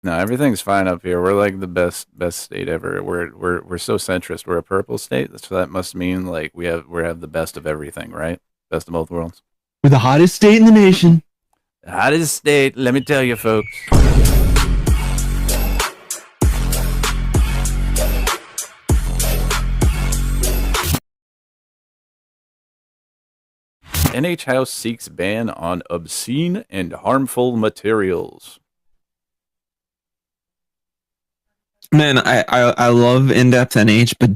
No, everything's fine up here. We're like the best state ever. We're so centrist. We're a purple state, so that must mean like we have the best of everything, right? Best of both worlds. We're the hottest state in the nation. Hottest state, let me tell you, folks. NH House seeks ban on obscene and harmful materials. Man, I love in-depth NH, but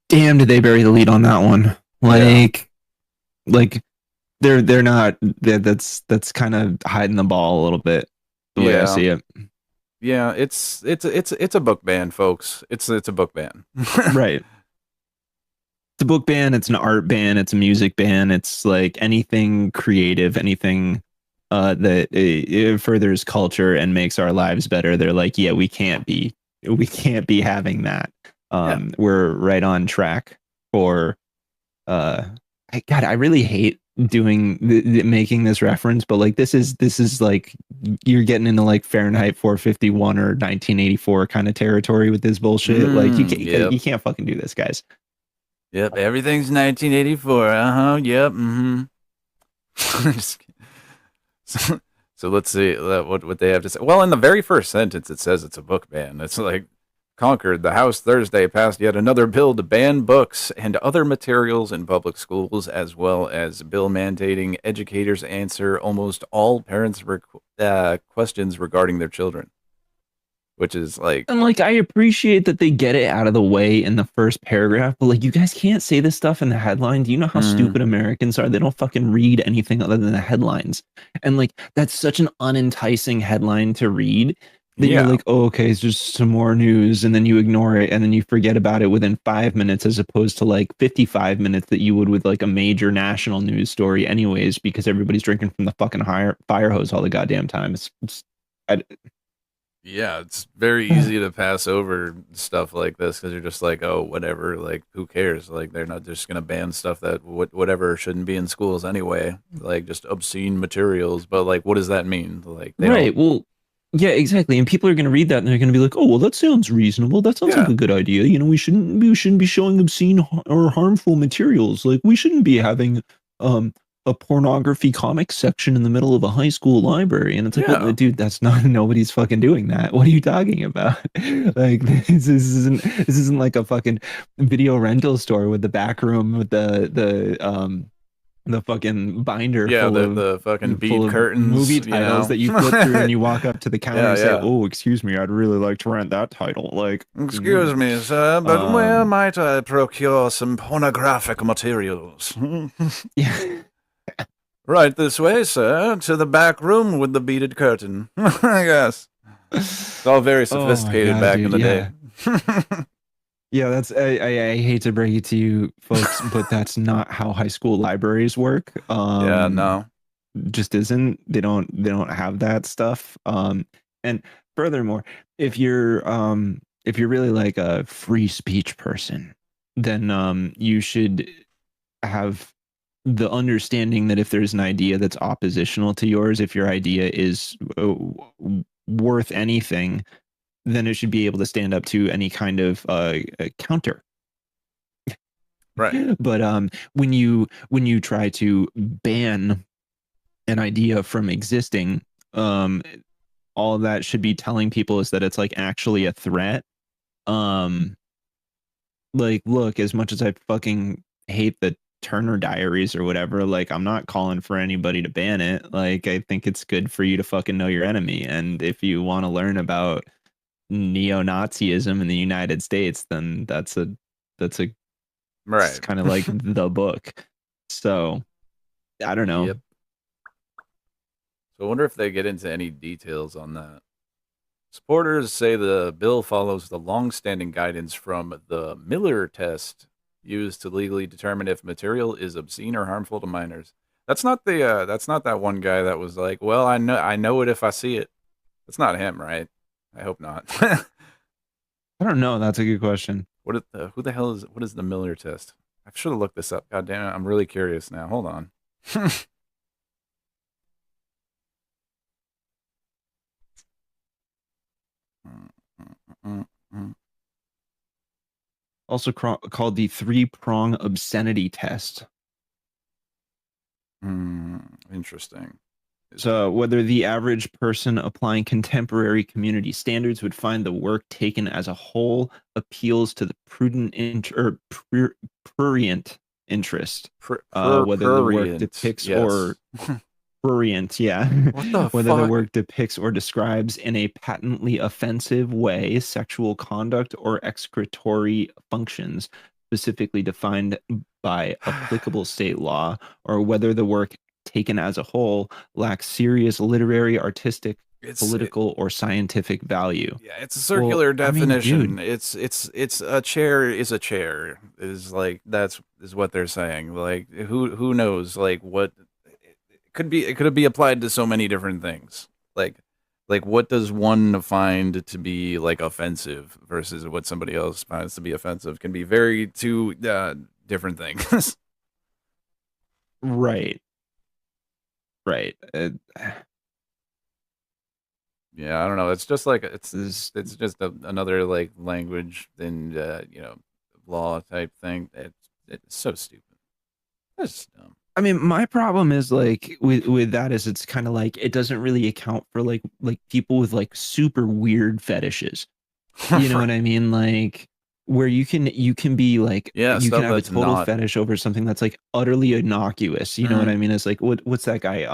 damn, did they bury the lead on that one? Yeah, Like they're not. That's kind of hiding the ball a little bit, the way I yeah, see it. yeah. It's a book ban, folks. It's a book ban. Right. It's a book ban. It's an art ban. It's a music ban. It's like anything creative, anything that it furthers culture and makes our lives better. They're like, yeah, we can't be having that. Yeah, We're right on track for uh God, I really hate doing making this reference, but like this is like you're getting into like Fahrenheit 451 or 1984 kind of territory with this bullshit. Like you can't you can't, yep, you can't fucking do this, guys. yep. Everything's 1984. Yep. Just so, so let's see what they have to say. Well, in the very first sentence, it says it's a book ban. It's like Concord, the House Thursday passed yet another bill to ban books and other materials in public schools, as well as a bill mandating educators answer almost all parents' questions regarding their children, which is like, And like I appreciate that they get it out of the way in the first paragraph, but like you guys can't say this stuff in the headline. Do you know how mm, stupid Americans are? They don't fucking read anything other than the headlines. And like that's such an unenticing headline to read that you're yeah, like, oh, okay, it's just some more news, and then you ignore it and then you forget about it within 5 minutes as opposed to like 55 minutes that you would with like a major national news story anyways, because everybody's drinking from the fucking fire hose all the goddamn time. I, yeah, it's very easy to pass over stuff like this because you're just like, oh, whatever, like, who cares? Like, they're not just gonna ban stuff that whatever shouldn't be in schools anyway, like just obscene materials. But like, what does that mean? Like, they don't. Right. Well, yeah, exactly. And people are going to read that and they're going to be like, "Oh, well, that sounds reasonable. That sounds like Yeah, a good idea. We shouldn't be showing obscene or harmful materials. Like we shouldn't be having um a pornography comics section in the middle of a high school library." And it's like, "Well, yeah, dude, that's not nobody's fucking doing that. What are you talking about? Like this isn't like a fucking video rental store with the back room with the fucking binder yeah. full of The fucking full bead of movie curtains, you titles know. that you flip through and you walk up to the counter Yeah, and say, yeah. "Oh, excuse me, I'd really like to rent that title." Like, Excuse me, sir, but where um, might I procure some pornographic materials? yeah. Right this way, sir, to the back room with the beaded curtain. I guess. It's all very Oh my sophisticated God, back in dude. the day. Yeah. Yeah, that's I hate to break it to you folks, but that's not how high school libraries work. Yeah, no. Just isn't. They don't have that stuff. And furthermore, if you're really like a free speech person, then you should have the understanding that if there's an idea that's oppositional to yours, if your idea is worth anything, then it should be able to stand up to any kind of counter. Right. But when you try to ban an idea from existing, um, all that should be telling people is that it's like actually a threat. Um, like, look, as much as I fucking hate the Turner Diaries or whatever, like, I'm not calling for anybody to ban it. Like, I think it's good for you to fucking know your enemy. And if you want to learn about neo-Nazism in the United States, then that's it's Right. kind of like the book. So I don't know. Yep. So I wonder if they get into any details on that. Supporters say the bill follows the long-standing guidance from the Miller test used to legally determine if material is obscene or harmful to minors. That's not that one guy that was like, "Well, I know it if I see it." That's not him, right? I hope not. I don't know. That's a good question. Who the hell is what is the Miller test? I should have looked this up. God damn it, I'm really curious now. Hold on. also called the three-prong obscenity test. Interesting. So, whether the average person applying contemporary community standards would find the work taken as a whole appeals to the prurient interest, whether the work Prurient. depicts or Yes. prurient, yeah, What the whether the fuck? work depicts or describes in a patently offensive way sexual conduct or excretory functions specifically defined by applicable state law, or whether the work taken as a whole lacks serious literary, artistic, It's political, or scientific value. Yeah, it's a Well, circular I mean, dude, definition. It's a chair is a chair is like that's is what they're saying. Like who knows like what it could be applied to so many different things. Like what does one find to be like offensive versus what somebody else finds to be offensive can be very two different things. right, right. Yeah, I don't know. It's just like This, it's just another like language and law type thing. It's so stupid. That's dumb. I mean, my problem is like with that is it's kind of like it doesn't really account for like people with like super weird fetishes. You know Right. what I mean? Like where you can be like Yeah, you can stuff have a that's total not. fetish over something that's like utterly innocuous. You know what Mm, I mean? It's like what's that guy?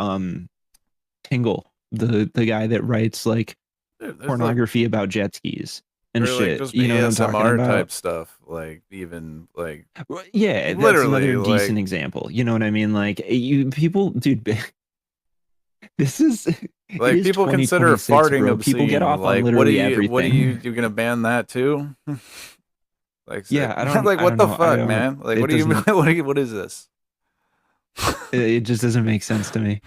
Tingle, the guy that writes like dude, there's like pornography about jet skis and or like shit. just You know what I'm talking ASMR about? type stuff. Like even like Well, yeah, that's literally another like decent example. You know what I mean? Like you people, dude, this is it is people consider 2026, farting bro. People get obscene. off on Like literally what are you everything. you gonna ban that too? Like Yeah, I don't like I what don't the know. I fuck, don't man? Like it what do you doesn't what is this? it just doesn't make sense to me.